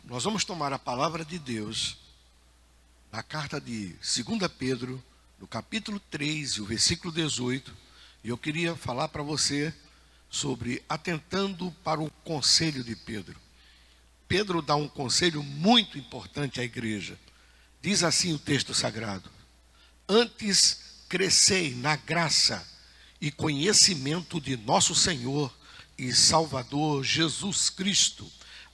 Nós vamos tomar a palavra de Deus na carta de 2 Pedro, no capítulo 3, o versículo 18. E eu queria falar para você sobre atentando para o conselho de Pedro. Pedro dá um conselho muito importante à igreja. Diz assim o texto sagrado: antes crescei na graça e conhecimento de nosso Senhor e Salvador Jesus Cristo.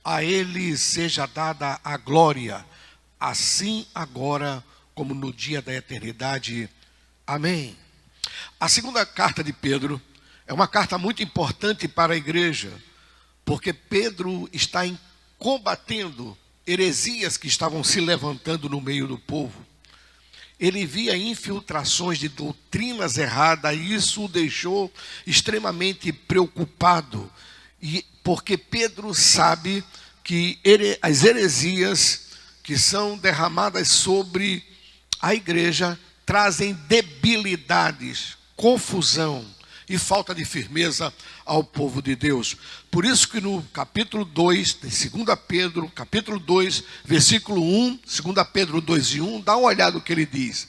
A Ele seja dada a glória, assim agora como no dia da eternidade. Amém. A segunda carta de Pedro é uma carta muito importante para a igreja, porque Pedro está combatendo heresias que estavam se levantando no meio do povo. Ele via infiltrações de doutrinas erradas e isso o deixou extremamente preocupado. Porque Pedro sabe que as heresias que são derramadas sobre a igreja trazem debilidades, confusão e falta de firmeza ao povo de Deus. Por isso que no capítulo 2, de 2 Pedro, capítulo 2, versículo 1, 2 Pedro 2:1, dá uma olhada no que ele diz.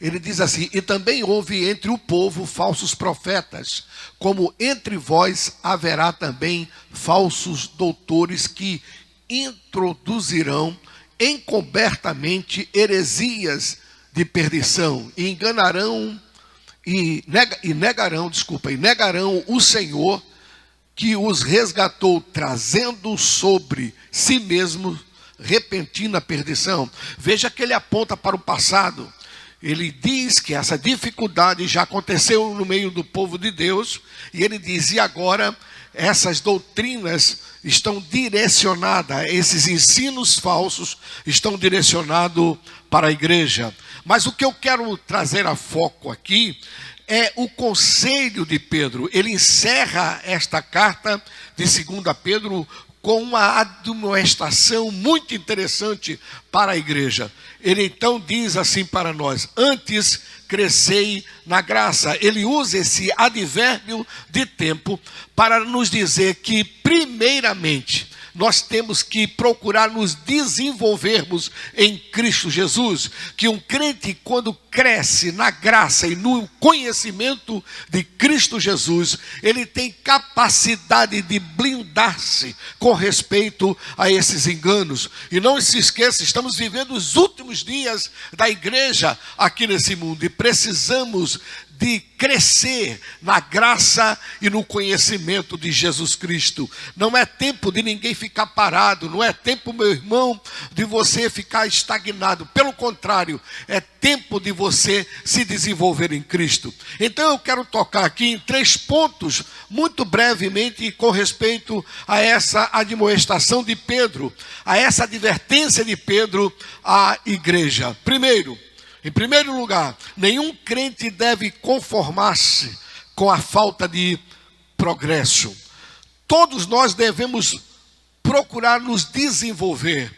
Ele diz assim: e também houve entre o povo falsos profetas, como entre vós haverá também falsos doutores que introduzirão encobertamente heresias de perdição e negarão o Senhor que os resgatou, trazendo sobre si mesmo repentina perdição. Veja que ele aponta para o passado. Ele diz que essa dificuldade já aconteceu no meio do povo de Deus, e ele diz: e agora essas doutrinas estão direcionadas, esses ensinos falsos estão direcionados para a igreja. Mas o que eu quero trazer a foco aqui é o conselho de Pedro. Ele encerra esta carta de 2 Pedro com uma admoestação muito interessante para a igreja. Ele então diz assim para nós: antes crescei na graça. Ele usa esse advérbio de tempo para nos dizer que, primeiramente, nós temos que procurar nos desenvolvermos em Cristo Jesus. Que um crente, quando cresce na graça e no conhecimento de Cristo Jesus, ele tem capacidade de blindar-se com respeito a esses enganos. E não se esqueça, estamos vivendo os últimos dias da igreja aqui nesse mundo e precisamos de crescer na graça e no conhecimento de Jesus Cristo. Não é tempo de ninguém ficar parado, não é tempo, meu irmão, de você ficar estagnado. Pelo contrário, é tempo de você se desenvolver em Cristo. Então eu quero tocar aqui em 3 pontos, muito brevemente, com respeito a essa admoestação de Pedro, a essa advertência de Pedro à igreja. Em primeiro lugar, nenhum crente deve conformar-se com a falta de progresso. Todos nós devemos procurar nos desenvolver.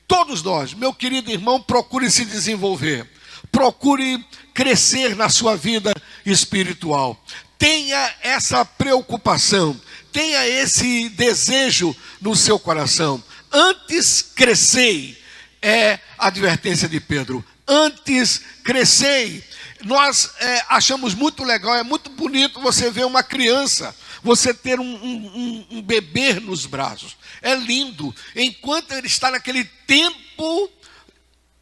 Todos nós, meu querido irmão, procure se desenvolver. Procure crescer na sua vida espiritual. Tenha essa preocupação, tenha esse desejo no seu coração. Antes crescei, é a advertência de Pedro. Antes crescei. Nós achamos muito legal, é muito bonito você ver uma criança, você ter um bebê nos braços. É lindo, enquanto ele está naquele tempo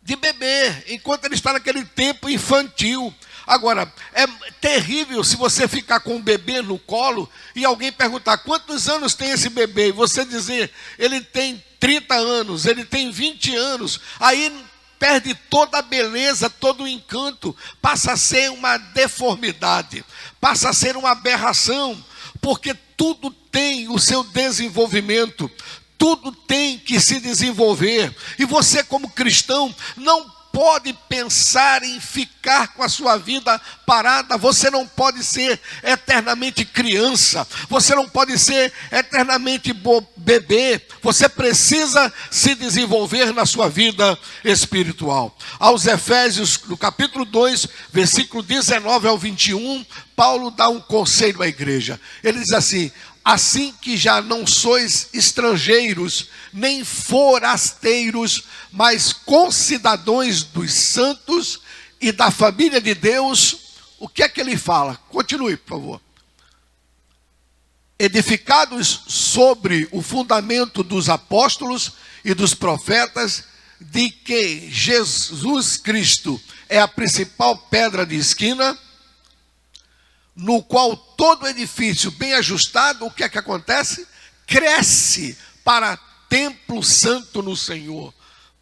de bebê, enquanto ele está naquele tempo infantil. Agora, é terrível se você ficar com um bebê no colo e alguém perguntar: quantos anos tem esse bebê? E você dizer: ele tem 30 anos, ele tem 20 anos. Aí perde toda a beleza, todo o encanto, passa a ser uma deformidade, passa a ser uma aberração, porque tudo tem o seu desenvolvimento, tudo tem que se desenvolver, e você como cristão não pode pensar em ficar com a sua vida parada. Você não pode ser eternamente criança, você não pode ser eternamente bebê, você precisa se desenvolver na sua vida espiritual. Aos Efésios, no capítulo 2, versículo 19 ao 21, Paulo dá um conselho à igreja. Ele diz assim: assim que já não sois estrangeiros, nem forasteiros, mas concidadãos dos santos e da família de Deus. O que é que ele fala? Continue, por favor. Edificados sobre o fundamento dos apóstolos e dos profetas, de que Jesus Cristo é a principal pedra de esquina, no qual todo edifício bem ajustado, o que é que acontece? Cresce para templo santo no Senhor.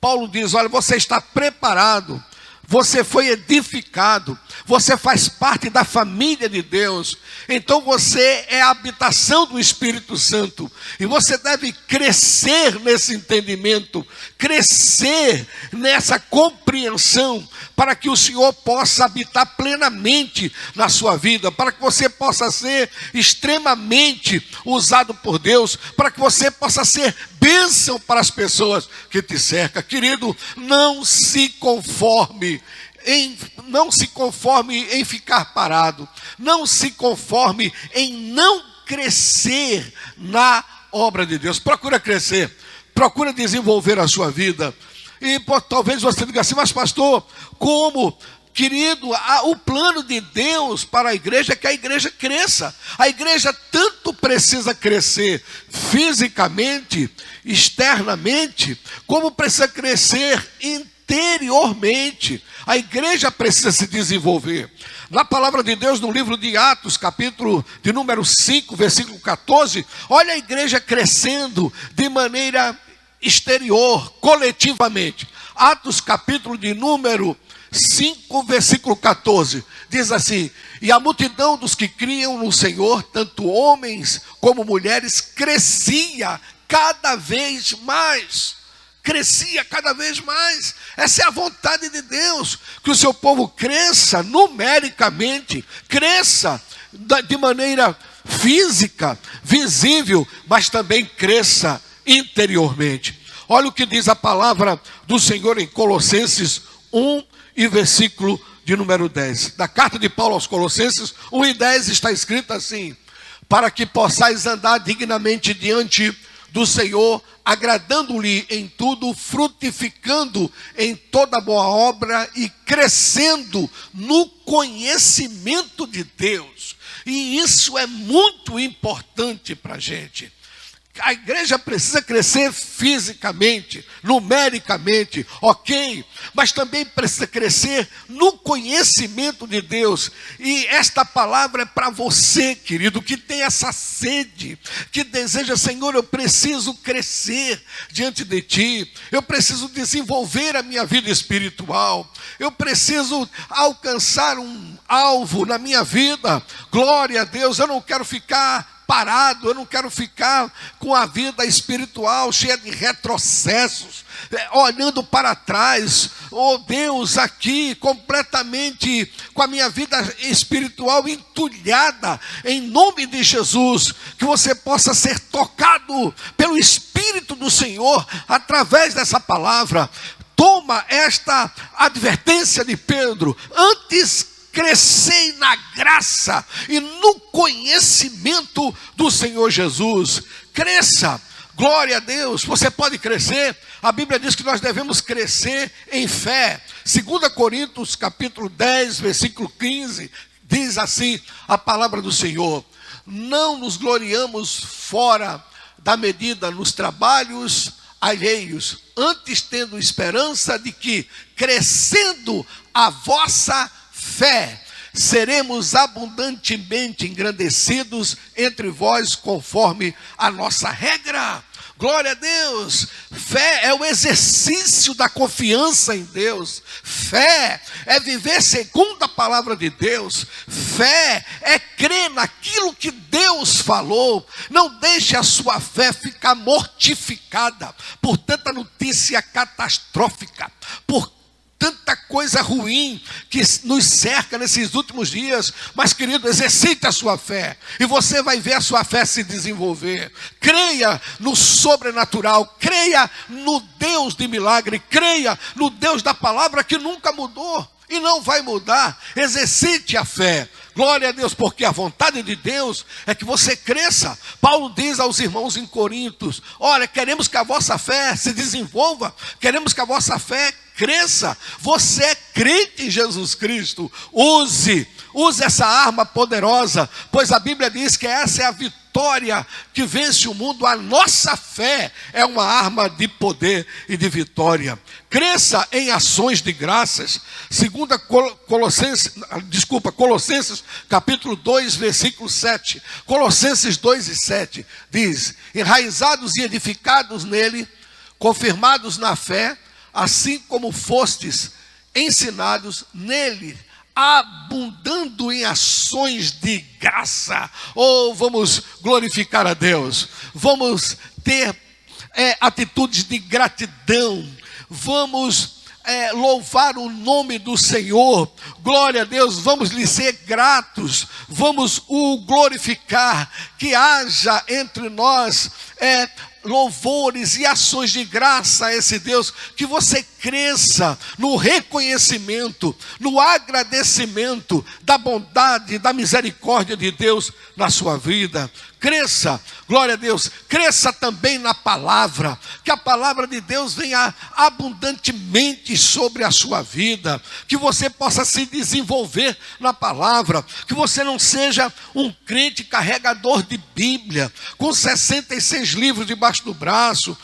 Paulo diz: olha, você está preparado, você foi edificado, você faz parte da família de Deus, então você é a habitação do Espírito Santo, e você deve crescer nesse entendimento, crescer nessa compreensão, para que o Senhor possa habitar plenamente na sua vida, para que você possa ser extremamente usado por Deus, para que você possa ser bênção para as pessoas que te cercam. Querido, não se conforme em ficar parado, não se conforme em não crescer na obra de Deus. Procura crescer, procura desenvolver a sua vida. E talvez você diga assim: mas pastor, como? Querido, o plano de Deus para a igreja é que a igreja cresça. A igreja tanto precisa crescer fisicamente, externamente, como precisa crescer interiormente. A igreja precisa se desenvolver. Na palavra de Deus, no livro de Atos, capítulo de número 5, versículo 14, olha a igreja crescendo de maneira exterior, coletivamente. Atos, capítulo de número 5, versículo 14, diz assim: e a multidão dos que criam no Senhor, tanto homens como mulheres, crescia cada vez mais. Crescia cada vez mais. Essa é a vontade de Deus, que o seu povo cresça numericamente, cresça de maneira física, visível, mas também cresça interiormente. Olha o que diz a palavra do Senhor em Colossenses 1 e versículo de número 10. Da carta de Paulo aos Colossenses 1 e 10 está escrito assim: para que possais andar dignamente diante do Senhor, agradando-lhe em tudo, frutificando em toda boa obra e crescendo no conhecimento de Deus. E isso é muito importante para a gente. A igreja precisa crescer fisicamente, numericamente, ok, mas também precisa crescer no conhecimento de Deus. E esta palavra é para você, querido, que tem essa sede, que deseja: Senhor, eu preciso crescer diante de Ti, eu preciso desenvolver a minha vida espiritual, eu preciso alcançar um alvo na minha vida. Glória a Deus, eu não quero ficar parado, eu não quero ficar com a vida espiritual cheia de retrocessos, olhando para trás. Oh Deus, aqui completamente com a minha vida espiritual entulhada, em nome de Jesus, que você possa ser tocado pelo Espírito do Senhor através dessa palavra. Toma esta advertência de Pedro: antes crescei na graça e no conhecimento do Senhor Jesus. Cresça, glória a Deus. Você pode crescer. A Bíblia diz que nós devemos crescer em fé. 2 Coríntios capítulo 10, versículo 15, diz assim a palavra do Senhor: não nos gloriamos fora da medida nos trabalhos alheios, antes tendo esperança de que, crescendo a vossa fé, seremos abundantemente engrandecidos entre vós, conforme a nossa regra. Glória a Deus. Fé é o exercício da confiança em Deus. Fé é viver segundo a palavra de Deus. Fé é crer naquilo que Deus falou. Não deixe a sua fé ficar mortificada por tanta notícia catastrófica, por tanta coisa ruim que nos cerca nesses últimos dias. Mas, querido, exercite a sua fé, e você vai ver a sua fé se desenvolver. Creia no sobrenatural, creia no Deus de milagre, creia no Deus da palavra que nunca mudou e não vai mudar. Exercite a fé. Glória a Deus, porque a vontade de Deus é que você cresça. Paulo diz aos irmãos em Corintos: olha, queremos que a vossa fé se desenvolva, queremos que a vossa fé cresça. Você é crente em Jesus Cristo, use essa arma poderosa, pois a Bíblia diz que essa é a vitória que vence o mundo. A nossa fé é uma arma de poder e de vitória. Cresça em ações de graças. Colossenses capítulo 2, versículo 7. Colossenses 2 e 7 diz: enraizados e edificados nele, confirmados na fé, assim como fostes ensinados nele, abundando em ações de graça. Vamos glorificar a Deus, vamos ter atitudes de gratidão, vamos louvar o nome do Senhor. Glória a Deus, vamos lhe ser gratos, vamos o glorificar. Que haja entre nós louvores e ações de graça a esse Deus, que você cresça no reconhecimento, no agradecimento da bondade, da misericórdia de Deus na sua vida. Cresça, glória a Deus, cresça também na palavra, que a palavra de Deus venha abundantemente sobre a sua vida, que você possa se desenvolver na palavra, que você não seja um crente carregador de Bíblia, com 66 livros debaixo do braço,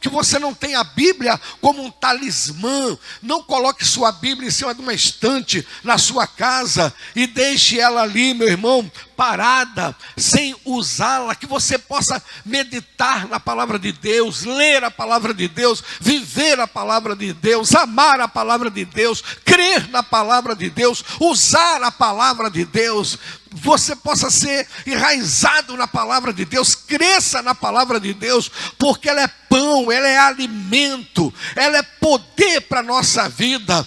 que você não tenha a Bíblia como um talismã. Não coloque sua Bíblia em cima de uma estante na sua casa e deixe ela ali, meu irmão, parada, sem usá-la. Que você possa meditar na palavra de Deus, ler a palavra de Deus, viver a palavra de Deus, amar a palavra de Deus, crer na palavra de Deus, usar a palavra de Deus. Você possa ser enraizado na palavra de Deus, cresça na palavra de Deus, porque ela é pão, ela é alimento, ela é poder para a nossa vida.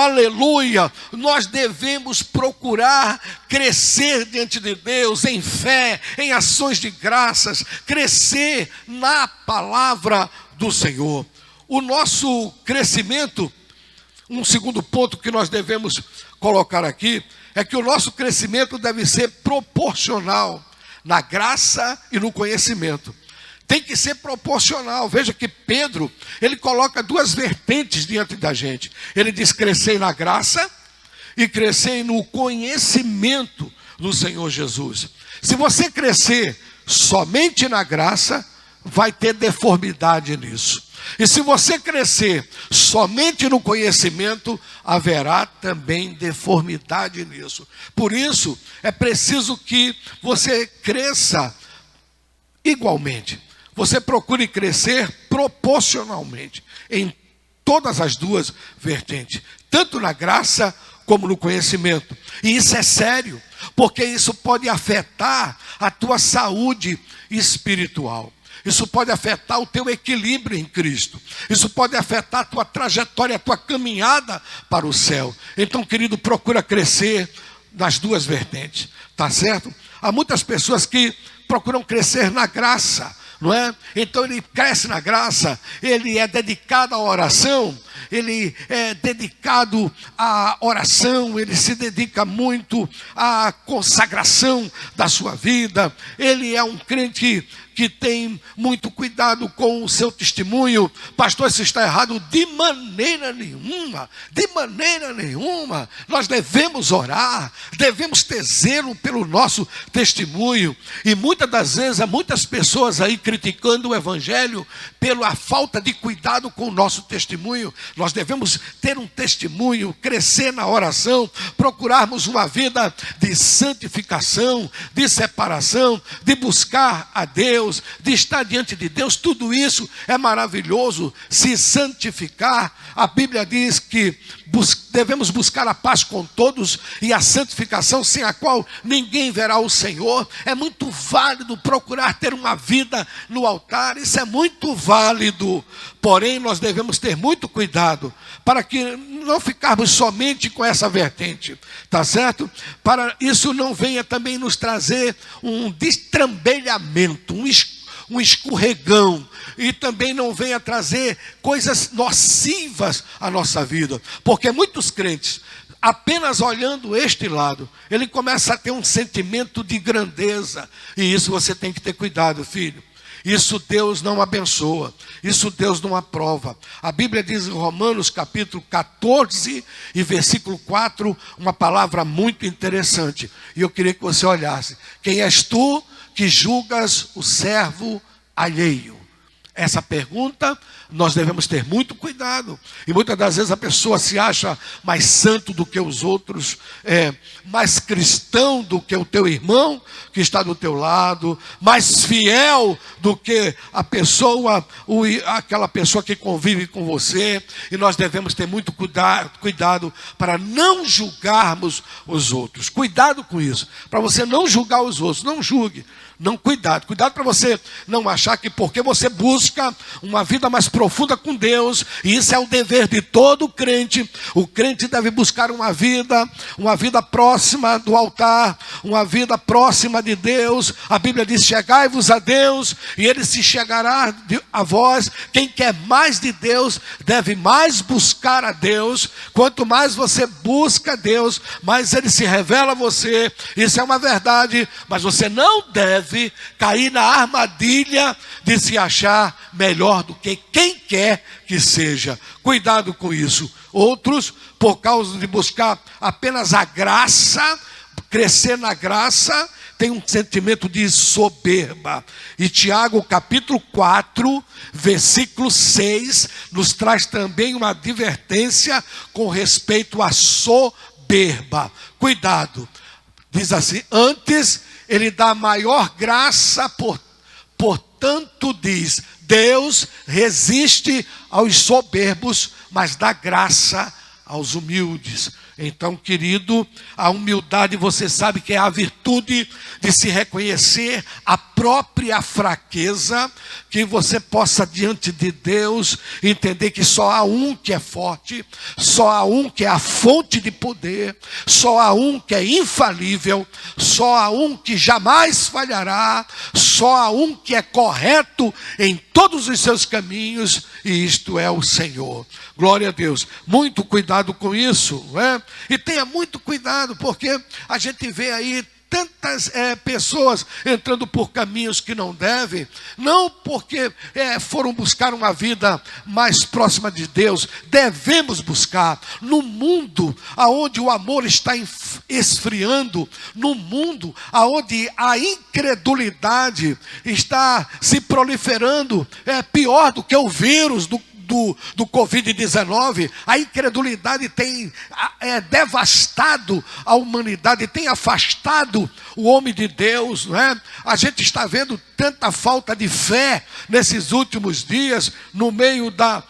Aleluia! Nós devemos procurar crescer diante de Deus em fé, em ações de graças, crescer na palavra do Senhor. O nosso crescimento, um segundo ponto que nós devemos colocar aqui, é que o nosso crescimento deve ser proporcional na graça e no conhecimento. Tem que ser proporcional. Veja que Pedro, ele coloca duas vertentes diante da gente. Ele diz: crescer na graça e crescer no conhecimento do Senhor Jesus. Se você crescer somente na graça, vai ter deformidade nisso. E se você crescer somente no conhecimento, haverá também deformidade nisso. Por isso, é preciso que você cresça igualmente. Você procure crescer proporcionalmente em todas as duas vertentes, tanto na graça como no conhecimento. E isso é sério, porque isso pode afetar a tua saúde espiritual. Isso pode afetar o teu equilíbrio em Cristo. Isso pode afetar a tua trajetória, a tua caminhada para o céu. Então, querido, procura crescer nas duas vertentes, tá certo? Há muitas pessoas que procuram crescer na graça, não é? Então ele cresce na graça, ele é dedicado à oração, ele é dedicado à oração, ele se dedica muito à consagração da sua vida, ele é um crente que tem muito cuidado com o seu testemunho. Pastor, isso está errado? De maneira nenhuma, de maneira nenhuma. Nós devemos orar, devemos ter zelo pelo nosso testemunho. E muitas das vezes há muitas pessoas aí criticando o evangelho pela falta de cuidado com o nosso testemunho. Nós devemos ter um testemunho, crescer na oração, procurarmos uma vida de santificação, de separação, de buscar a Deus, de estar diante de Deus. Tudo isso é maravilhoso. Se santificar, a Bíblia diz que devemos buscar a paz com todos e a santificação, sem a qual ninguém verá o Senhor. É muito válido procurar ter uma vida no altar, isso é muito válido. Porém, nós devemos ter muito cuidado para que não ficarmos somente com essa vertente, tá certo? Para isso não venha também nos trazer um destrambelhamento, um escorregão, e também não venha trazer coisas nocivas à nossa vida, porque muitos crentes apenas olhando este lado, ele começa a ter um sentimento de grandeza. E isso você tem que ter cuidado, filho. Isso Deus não abençoa, isso Deus não aprova. A Bíblia diz em Romanos capítulo 14 e versículo 4, uma palavra muito interessante. E eu queria que você olhasse. Quem és tu que julgas o servo alheio? Essa pergunta nós devemos ter muito cuidado. E muitas das vezes a pessoa se acha mais santo do que os outros, mais cristão do que o teu irmão que está do teu lado, mais fiel do que a pessoa, aquela pessoa que convive com você. E nós devemos ter muito cuidado para não julgarmos os outros. Cuidado com isso, para você não julgar os outros. Não julgue. Não, cuidado para você não achar que porque você busca uma vida mais profunda com Deus, e isso é o dever de todo crente, o crente deve buscar uma vida próxima do altar, uma vida próxima de Deus. A Bíblia diz: chegai-vos a Deus, e Ele se chegará a vós. Quem quer mais de Deus, deve mais buscar a Deus. Quanto mais você busca Deus, mais Ele se revela a você. Isso é uma verdade, mas você não deve cair na armadilha de se achar melhor do que quem quer que seja. Cuidado com isso. Outros, por causa de buscar apenas a graça, crescer na graça, tem um sentimento de soberba. E Tiago capítulo 4, versículo 6, nos traz também uma advertência com respeito à soberba. Cuidado. Diz assim: antes ele dá maior graça, portanto diz: Deus resiste aos soberbos, mas dá graça aos humildes. Então, querido, a humildade, você sabe que é a virtude de se reconhecer a própria fraqueza, que você possa diante de Deus entender que só há um que é forte, só há um que é a fonte de poder, só há um que é infalível, só há um que jamais falhará, só há um que é correto em todos os seus caminhos, e isto é o Senhor. Glória a Deus. Muito cuidado com isso, não é? E tenha muito cuidado, porque a gente vê aí tantas pessoas entrando por caminhos que não devem, não porque foram buscar uma vida mais próxima de Deus. Devemos buscar no mundo onde o amor está esfriando, no mundo onde a incredulidade está se proliferando, pior do que o vírus do Covid-19, a incredulidade tem devastado a humanidade, tem afastado o homem de Deus, não é? A gente está vendo tanta falta de fé nesses últimos dias, no meio da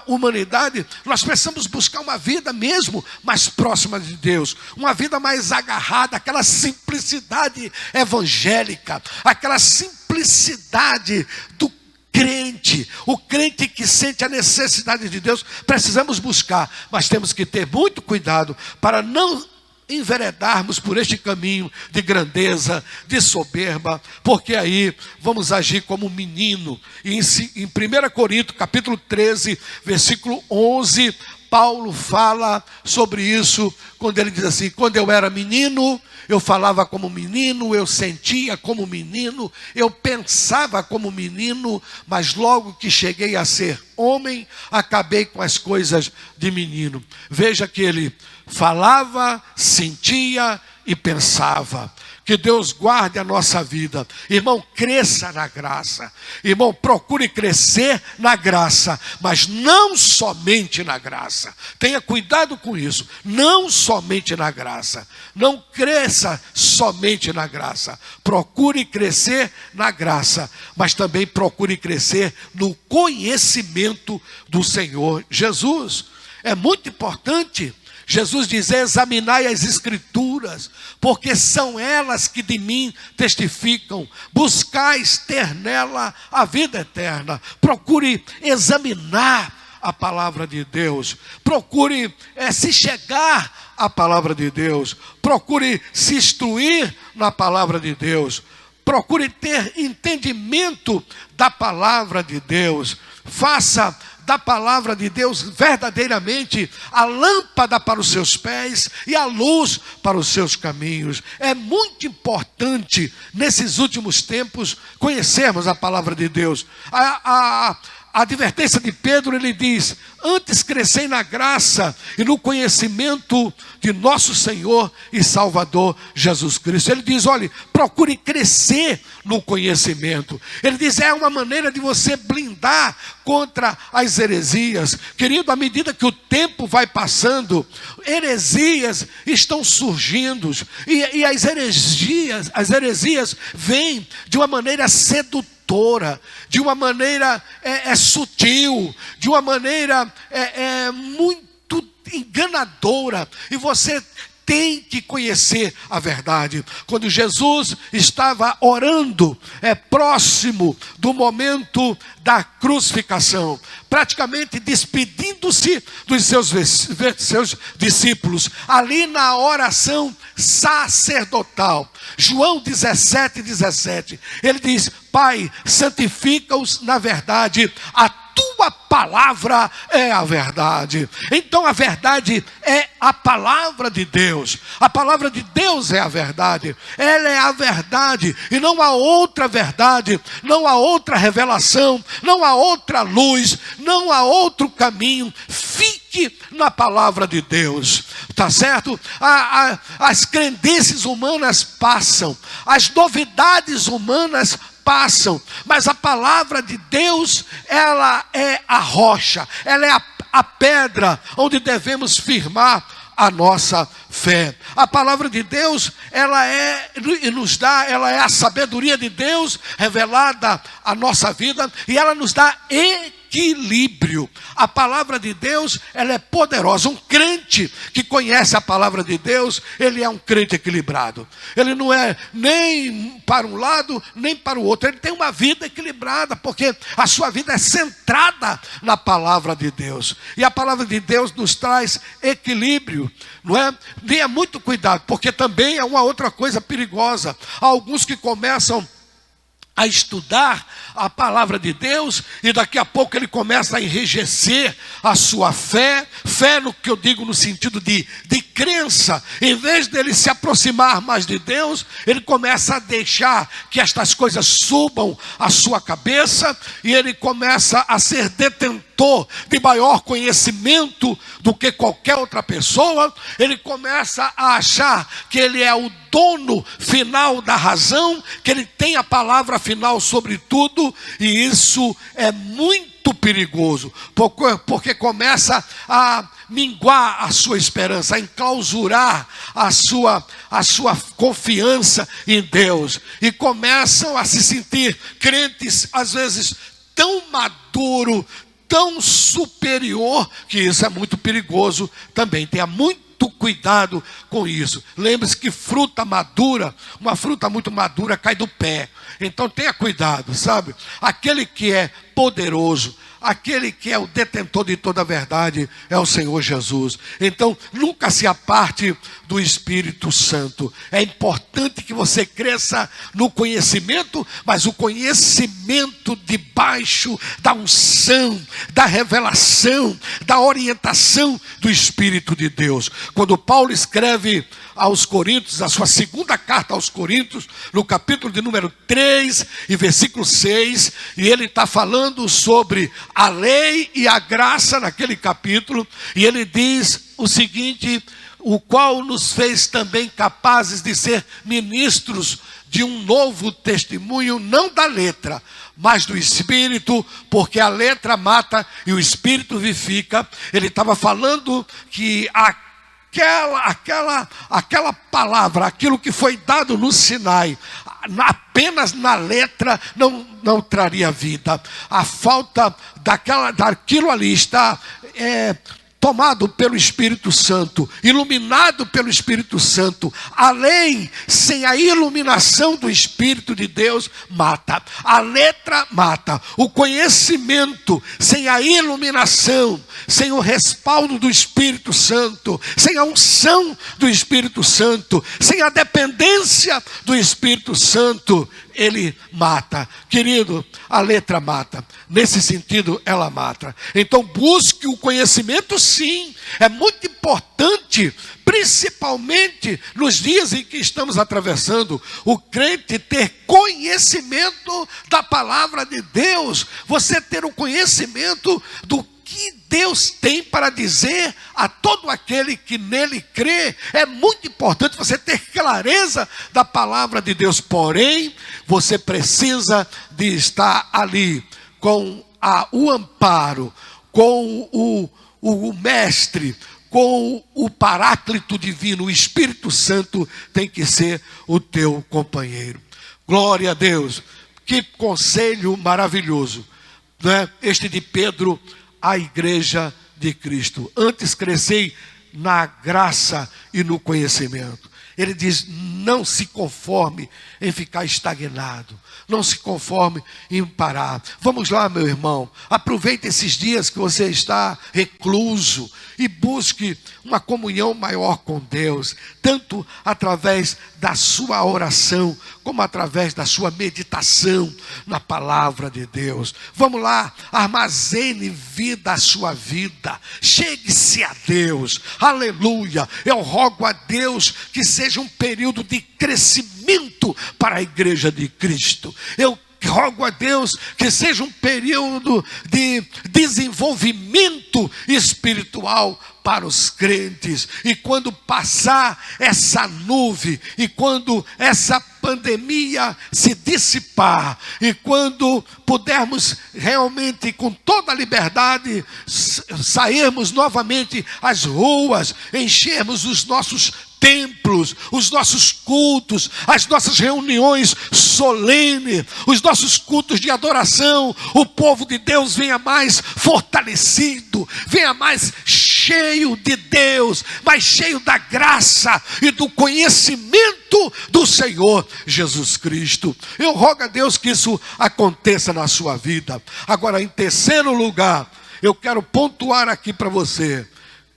humanidade. Nós precisamos buscar uma vida mesmo mais próxima de Deus, uma vida mais agarrada, aquela simplicidade evangélica, aquela simplicidade do crente, o crente que sente a necessidade de Deus. Precisamos buscar, mas temos que ter muito cuidado para não enveredarmos por este caminho de grandeza, de soberba, porque aí vamos agir como menino. E em 1 Coríntios capítulo 13, versículo 11, Paulo fala sobre isso, quando ele diz assim: quando eu era menino, eu falava como menino, eu sentia como menino, eu pensava como menino, mas logo que cheguei a ser homem, acabei com as coisas de menino. Veja que ele falava, sentia e pensava. Que Deus guarde a nossa vida. Irmão, cresça na graça. Irmão, procure crescer na graça, mas não somente na graça. Tenha cuidado com isso. Não somente na graça. Não cresça somente na graça. Procure crescer na graça, mas também procure crescer no conhecimento do Senhor Jesus. É muito importante. Jesus diz: examinai as Escrituras, porque são elas que de mim testificam. Buscais ter nela a vida eterna. Procure examinar a palavra de Deus. Procure se chegar à palavra de Deus. Procure se instruir na palavra de Deus. Procure ter entendimento da palavra de Deus. Faça da palavra de Deus verdadeiramente a lâmpada para os seus pés e a luz para os seus caminhos. É muito importante, nesses últimos tempos, conhecermos a palavra de Deus. A advertência de Pedro, ele diz: antes crescei na graça e no conhecimento de nosso Senhor e Salvador Jesus Cristo. Ele diz: olhe, procure crescer no conhecimento. Ele diz: é uma maneira de você blindar contra as heresias. Querido, à medida que o tempo vai passando, heresias estão surgindo, e as heresias vêm de uma maneira sedutora, de uma maneira sutil, de uma maneira muito enganadora, e você tem que conhecer a verdade. Quando Jesus estava orando, próximo do momento da crucificação, praticamente despedindo-se dos seus discípulos, ali na oração sacerdotal, João 17:17, ele diz: Pai, santifica-os na verdade, a tua palavra é a verdade. Então a verdade é a palavra de Deus. A palavra de Deus é a verdade. Ela é a verdade e não há outra verdade, não há outra revelação, não há outra luz, não há outro caminho. Fique na palavra de Deus, tá certo? As crendices humanas passam, as novidades humanas passam, mas a palavra de Deus, ela é a rocha, ela é a pedra onde devemos firmar a nossa fé. A palavra de Deus, ela é a sabedoria de Deus revelada à nossa vida, e ela nos dá equilíbrio. A palavra de Deus, ela é poderosa. Um crente que conhece a palavra de Deus, ele é um crente equilibrado. Ele não é nem para um lado, nem para o outro. Ele tem uma vida equilibrada, porque a sua vida é centrada na palavra de Deus. E a palavra de Deus nos traz equilíbrio, não é? Tenha muito cuidado, porque também é uma outra coisa perigosa. Há alguns que começam a estudar a palavra de Deus, e daqui a pouco ele começa a enrijecer a sua fé no que eu digo no sentido de crença. Em vez dele se aproximar mais de Deus, ele começa a deixar que estas coisas subam a sua cabeça, e ele começa a ser detentor de maior conhecimento do que qualquer outra pessoa. Ele começa a achar que ele é o dono final da razão, que ele tem a palavra final sobre tudo, e isso é muito perigoso, porque começa a minguar a sua esperança, a enclausurar a sua confiança em Deus, e começam a se sentir crentes, às vezes, tão maduro, tão superior, que isso é muito perigoso também. Tenha muito cuidado com isso. Lembre-se que fruta madura, uma fruta muito madura cai do pé. Então tenha cuidado, sabe? Aquele que é poderoso, aquele que é o detentor de toda a verdade é o Senhor Jesus. Então nunca se aparte do Espírito Santo. É importante que você cresça no conhecimento, mas o conhecimento debaixo da unção, da revelação, da orientação do Espírito de Deus. Quando Paulo escreve aos Coríntios, a sua segunda carta aos Coríntios, no capítulo de número 3 e versículo 6, e ele está falando sobre a lei e a graça naquele capítulo, e ele diz o seguinte: o qual nos fez também capazes de ser ministros de um novo testemunho, não da letra, mas do Espírito, porque a letra mata e o Espírito vivifica. Ele estava falando que aquela palavra, aquilo que foi dado no Sinai, apenas na letra não traria vida. A falta daquilo ali está tomado pelo Espírito Santo, iluminado pelo Espírito Santo. A lei sem a iluminação do Espírito de Deus mata. A letra mata. O conhecimento sem a iluminação, sem o respaldo do Espírito Santo, sem a unção do Espírito Santo, sem a dependência do Espírito Santo, ele mata. Querido, a letra mata. Nesse sentido, ela mata. Então, busque o conhecimento, sim. É muito importante, principalmente nos dias em que estamos atravessando, o crente ter conhecimento da palavra de Deus. Você ter o conhecimento do que Deus tem para dizer a todo aquele que nele crê. É muito importante você ter clareza da palavra de Deus. Porém, você precisa de estar ali com o amparo, com o mestre, com o paráclito divino. O Espírito Santo tem que ser o teu companheiro. Glória a Deus. Que conselho maravilhoso, né? Este de Pedro à igreja de Cristo. Antes crescei na graça e no conhecimento. Ele diz, não se conforme em ficar estagnado. Não se conforme em parar. Vamos lá, meu irmão. Aproveite esses dias que você está recluso e busque uma comunhão maior com Deus. Tanto através da sua oração, como através da sua meditação na palavra de Deus. Vamos lá, armazene vida a sua vida. Chegue-se a Deus. Aleluia. Eu rogo a Deus que seja um período de crescimento para a igreja de Cristo. Eu rogo a Deus que seja um período de desenvolvimento espiritual para os crentes. E quando passar essa nuvem, e quando essa pandemia se dissipar, e quando pudermos realmente com toda a liberdade sairmos novamente às ruas, enchermos os nossos templos, os nossos cultos, as nossas reuniões solenes, os nossos cultos de adoração, o povo de Deus venha mais fortalecido, venha mais cheio de Deus, mais cheio da graça e do conhecimento do Senhor Jesus Cristo. Eu rogo a Deus que isso aconteça na sua vida. Agora, em terceiro lugar, eu quero pontuar aqui para você,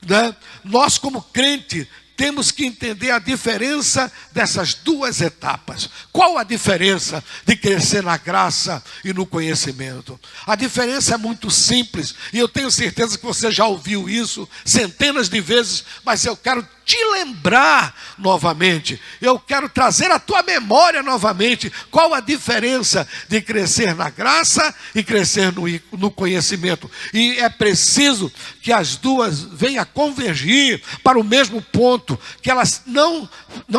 né? Nós como crente temos que entender a diferença dessas duas etapas. Qual a diferença de crescer na graça e no conhecimento? A diferença é muito simples, e eu tenho certeza que você já ouviu isso centenas de vezes, mas eu quero te lembrar novamente. Eu quero trazer à tua memória novamente qual a diferença de crescer na graça e crescer no conhecimento. E é preciso que as duas venham convergir para o mesmo ponto, que elas não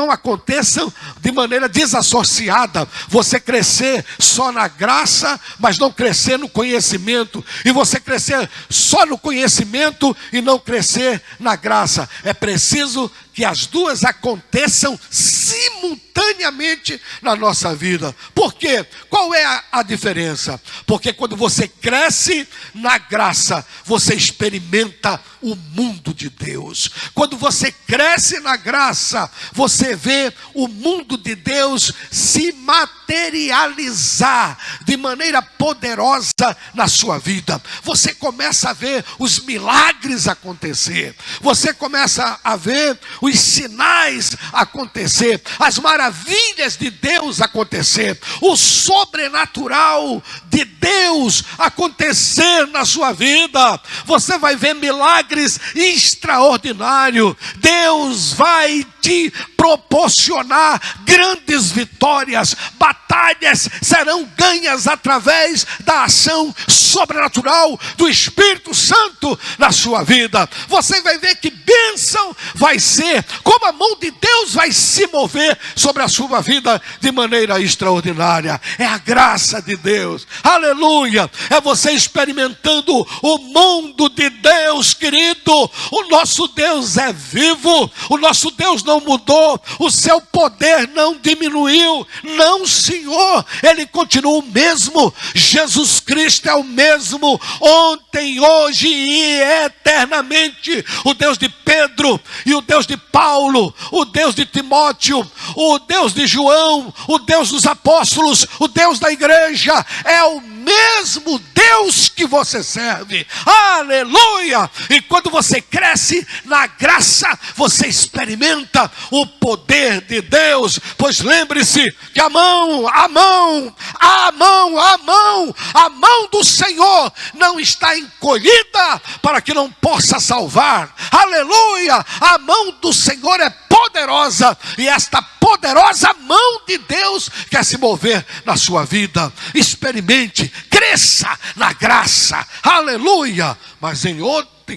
aconteçam de maneira desassociada. Você crescer só na graça, mas não crescer no conhecimento, e você crescer só no conhecimento e não crescer na graça. É preciso que as duas aconteçam simultaneamente na nossa vida. Por quê? Qual é a diferença? Porque quando você cresce na graça, você experimenta o mundo de Deus. Quando você cresce na graça, você vê o mundo de Deus se materializar de maneira poderosa na sua vida. Você começa a ver os milagres acontecer. Você começa a ver os sinais acontecer, as maravilhas de Deus acontecer, o sobrenatural de Deus acontecer na sua vida. Você vai ver milagres extraordinários. Deus vai te proporcionar grandes vitórias. Batalhas serão ganhas através da ação sobrenatural do Espírito Santo na sua vida. Você vai ver que bênção vai ser, como a mão de Deus vai se mover sobre a sua vida de maneira extraordinária. É a graça de Deus. Aleluia. É você experimentando o mundo de Deus, querido. O nosso Deus é vivo. O nosso Deus não mudou. O seu poder não diminuiu. Não, Senhor. Ele continua o mesmo. Jesus Cristo é o mesmo ontem, hoje e eternamente. O Deus de Pedro e o Deus de Paulo, o Deus de Timóteo, o Deus de João, o Deus dos apóstolos, o Deus da igreja é o mesmo mesmo Deus que você serve. Aleluia! E quando você cresce na graça, você experimenta o poder de Deus. Pois lembre-se que a mão do Senhor não está encolhida para que não possa salvar. Aleluia! A mão do Senhor é poderosa, e esta poderosa mão de Deus quer se mover na sua vida. Experimente, cresça na graça. Aleluia! Mas em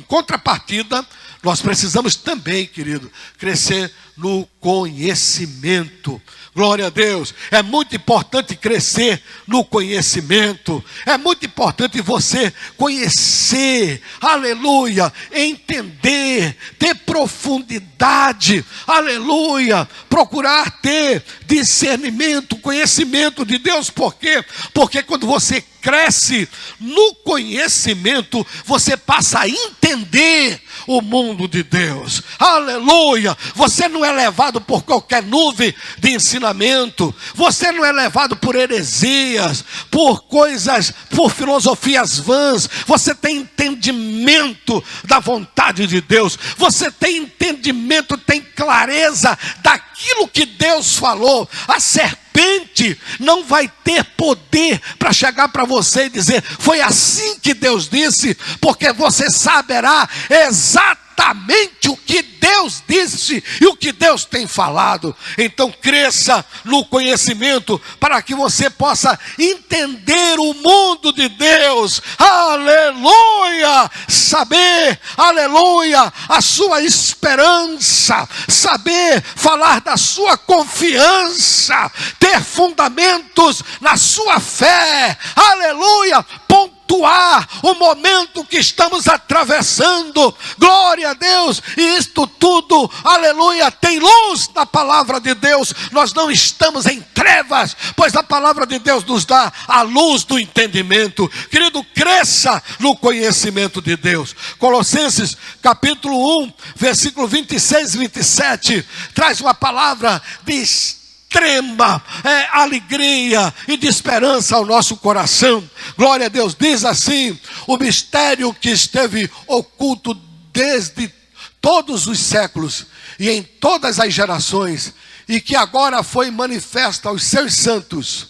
contrapartida, nós precisamos também, querido, crescer no conhecimento. Glória a Deus. É muito importante crescer no conhecimento. É muito importante você conhecer, aleluia, entender, ter profundidade, aleluia, procurar ter discernimento, conhecimento de Deus. Por quê? Porque quando você cresce no conhecimento, você passa a entender o mundo de Deus. Aleluia! Você não é levado por qualquer nuvem de ensinamento. Você não é levado por heresias, por filosofias vãs. Você tem entendimento da vontade de Deus. Você tem entendimento, tem clareza daquilo que Deus falou. A serpente não vai ter poder para chegar para você e dizer: foi assim que Deus disse, porque você saberá exatamente o que Deus disse e o que Deus tem falado. Então cresça no conhecimento para que você possa entender o mundo de Deus. Aleluia! Saber, aleluia, a sua esperança, saber falar da sua confiança, ter fundamentos na sua fé. Aleluia! Pontuar o momento que estamos atravessando. Glória a Deus. E isto tudo, aleluia, tem luz na palavra de Deus. Nós não estamos em trevas, pois a palavra de Deus nos dá a luz do entendimento. Querido, cresça no conhecimento de Deus. Colossenses capítulo 1, versículo 26 e 27 traz uma palavra de extrema alegria e de esperança ao nosso coração. Glória a Deus. Diz assim: o mistério que esteve oculto desde todos os séculos e em todas as gerações, e que agora foi manifesto aos seus santos,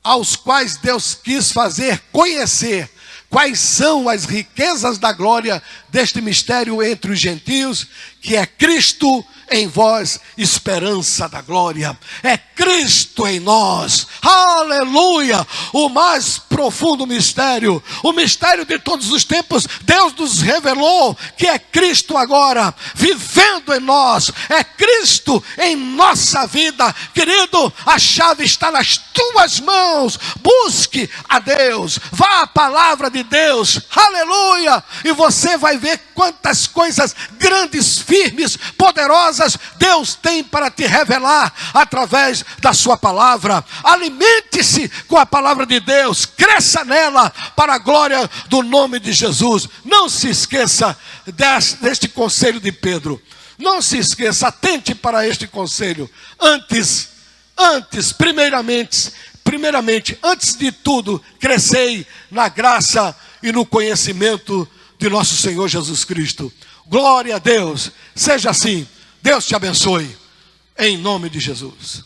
aos quais Deus quis fazer conhecer quais são as riquezas da glória deste mistério entre os gentios, que é Cristo em vós, esperança da glória. É Cristo em nós. Aleluia! O mais profundo mistério, o mistério de todos os tempos, Deus nos revelou que é Cristo agora, vivendo em nós. É Cristo em nossa vida. Querido, a chave está nas tuas mãos. Busque a Deus, vá à palavra de Deus. Aleluia! E você vai ver quantas coisas grandes, firmes, poderosas Deus tem para te revelar através da sua palavra. Alimente-se com a palavra de Deus, cresça nela para a glória do nome de Jesus. Não se esqueça deste conselho de Pedro. Não se esqueça, atente para este conselho. Primeiramente, antes de tudo, crescei na graça e no conhecimento de nosso Senhor Jesus Cristo. Glória a Deus. Seja assim. Deus te abençoe, em nome de Jesus.